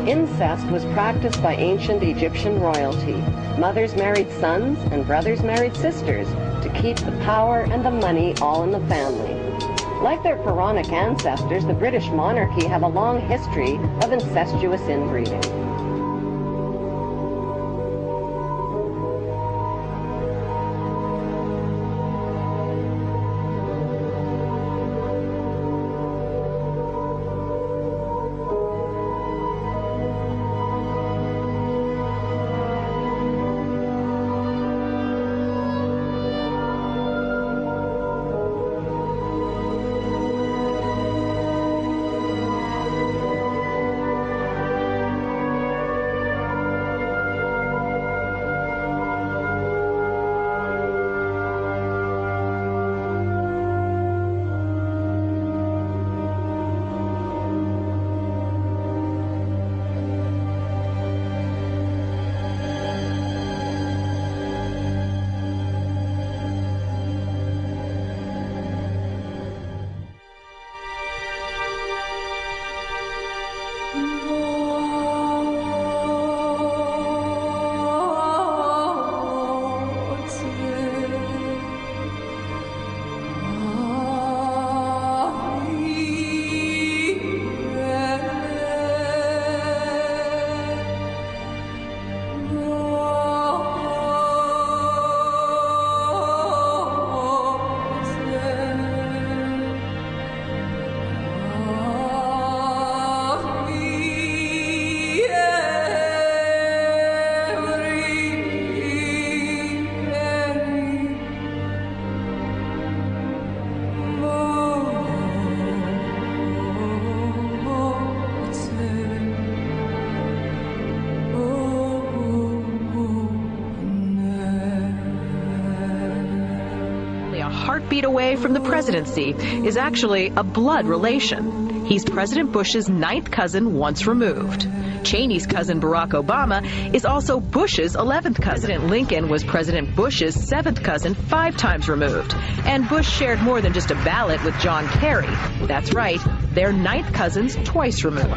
Incest was practiced by ancient Egyptian royalty. Mothers married sons and brothers married sisters to keep the power and the money all in the family. Like their Pharaonic ancestors, the British monarchy have a long history of incestuous inbreeding. Heartbeat away from the presidency is actually a blood relation. He's President Bush's 9th cousin once removed. Cheney's cousin Barack Obama is also Bush's 11th cousin. President Lincoln was President Bush's 7th cousin 5 times removed. And Bush shared more than just a ballot with John Kerry. That's right, they're 9th cousins twice removed.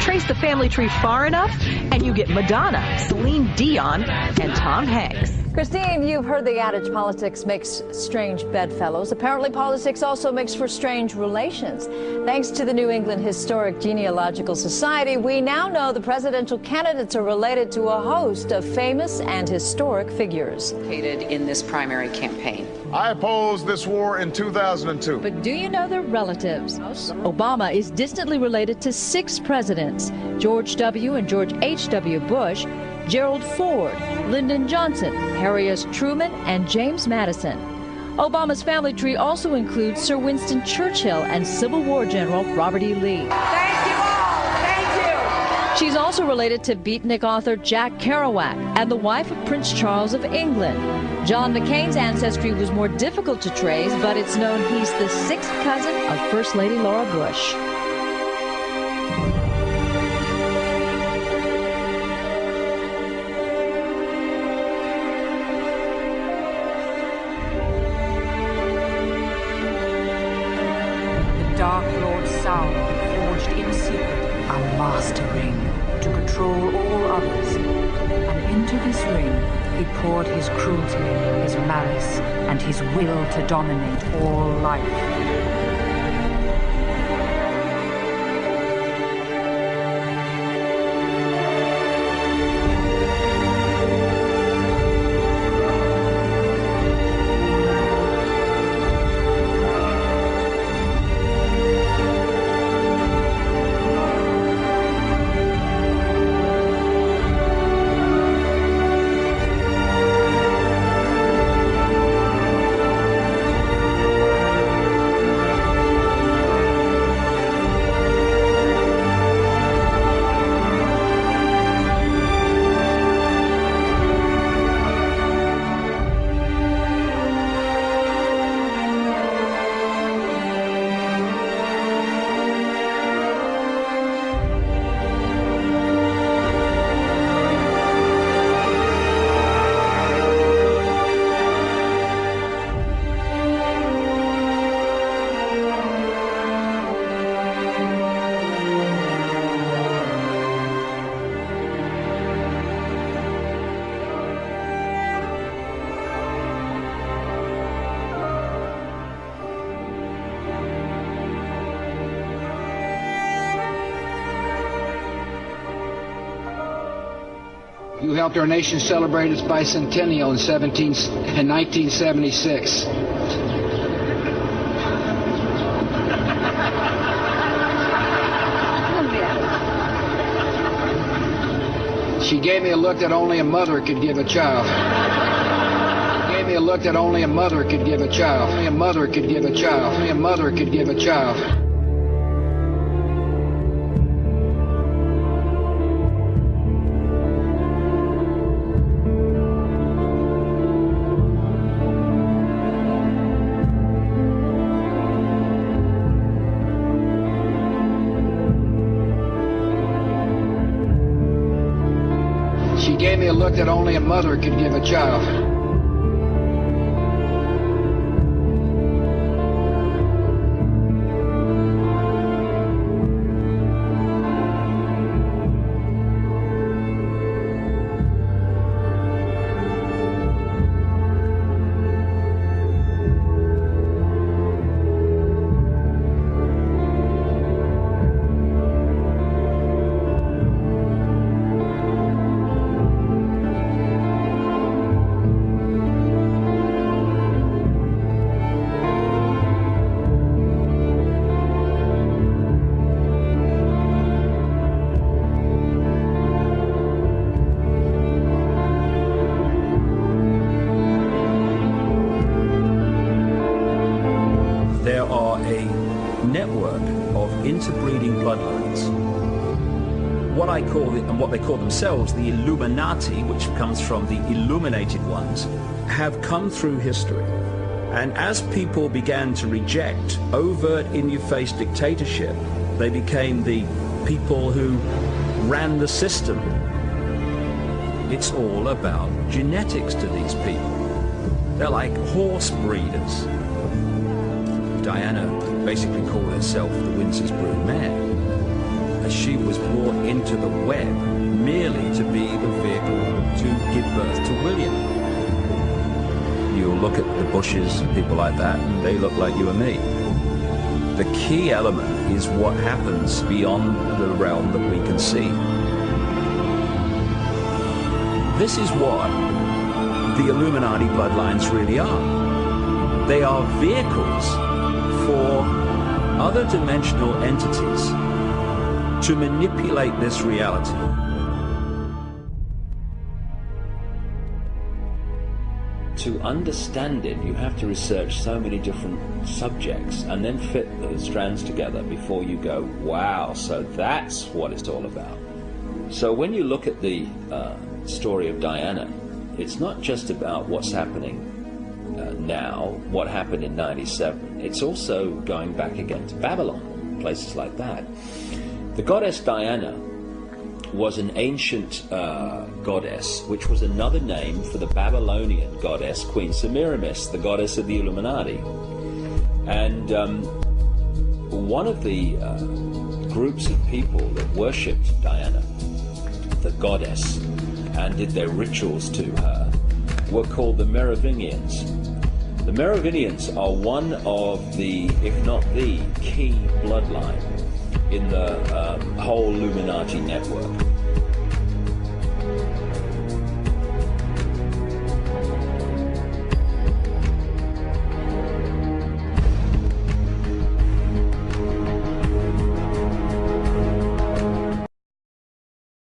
Trace the family tree far enough and you get Madonna, Celine Dion, and Tom Hanks. Christine, you've heard the adage politics makes strange bedfellows. Apparently politics also makes for strange relations. Thanks to the New England Historic Genealogical Society, we now know the presidential candidates are related to a host of famous and historic figures. In this primary campaign. I opposed this war in 2002. But do you know their relatives? Obama is distantly related to 6 presidents: George W. and George H.W. Bush, Gerald Ford, Lyndon Johnson, Harry S. Truman, and James Madison. Obama's family tree also includes Sir Winston Churchill and Civil War General Robert E. Lee. Thank you all. Thank you. She's also related to beatnik author Jack Kerouac and the wife of Prince Charles of England. John McCain's ancestry was more difficult to trace, but it's known he's the 6th cousin of First Lady Laura Bush. Dark Lord Sauron forged in secret a master ring to control all others. And into this ring he poured his cruelty, his malice, and his will to dominate all life. You helped our nation celebrate its bicentennial in 1976. She gave me a look that only a mother could give a child. She gave me a look that only a mother could give a child. Only a mother could give a child. Only a mother could give a child. She gave me a look that only a mother could give a child. There are a network of interbreeding bloodlines. What I call it, and what they call themselves, the Illuminati, which comes from the illuminated ones, have come through history. And as people began to reject overt, in-your-face dictatorship, they became the people who ran the system. It's all about genetics to these people. They're like horse breeders. Diana basically called herself the Windsor's broodmare, as she was brought into the web merely to be the vehicle to give birth to William. You look at the Bushes and people like that, and they look like you and me. The key element is what happens beyond the realm that we can see. This is what the Illuminati bloodlines really are. They are vehicles for other dimensional entities to manipulate this reality. To understand it, you have to research so many different subjects and then fit the strands together before you go, wow, so that's what it's all about. So when you look at the story of Diana, it's not just about what's happening now, what happened in 97. It's also going back again to Babylon, places like that. The goddess Diana was an ancient goddess, which was another name for the Babylonian goddess Queen Semiramis, the goddess of the Illuminati. And one of the groups of people that worshipped Diana, the goddess, and did their rituals to her, were called the Merovingians. The Merovingians are one of the, if not the, key bloodline in the whole Illuminati network.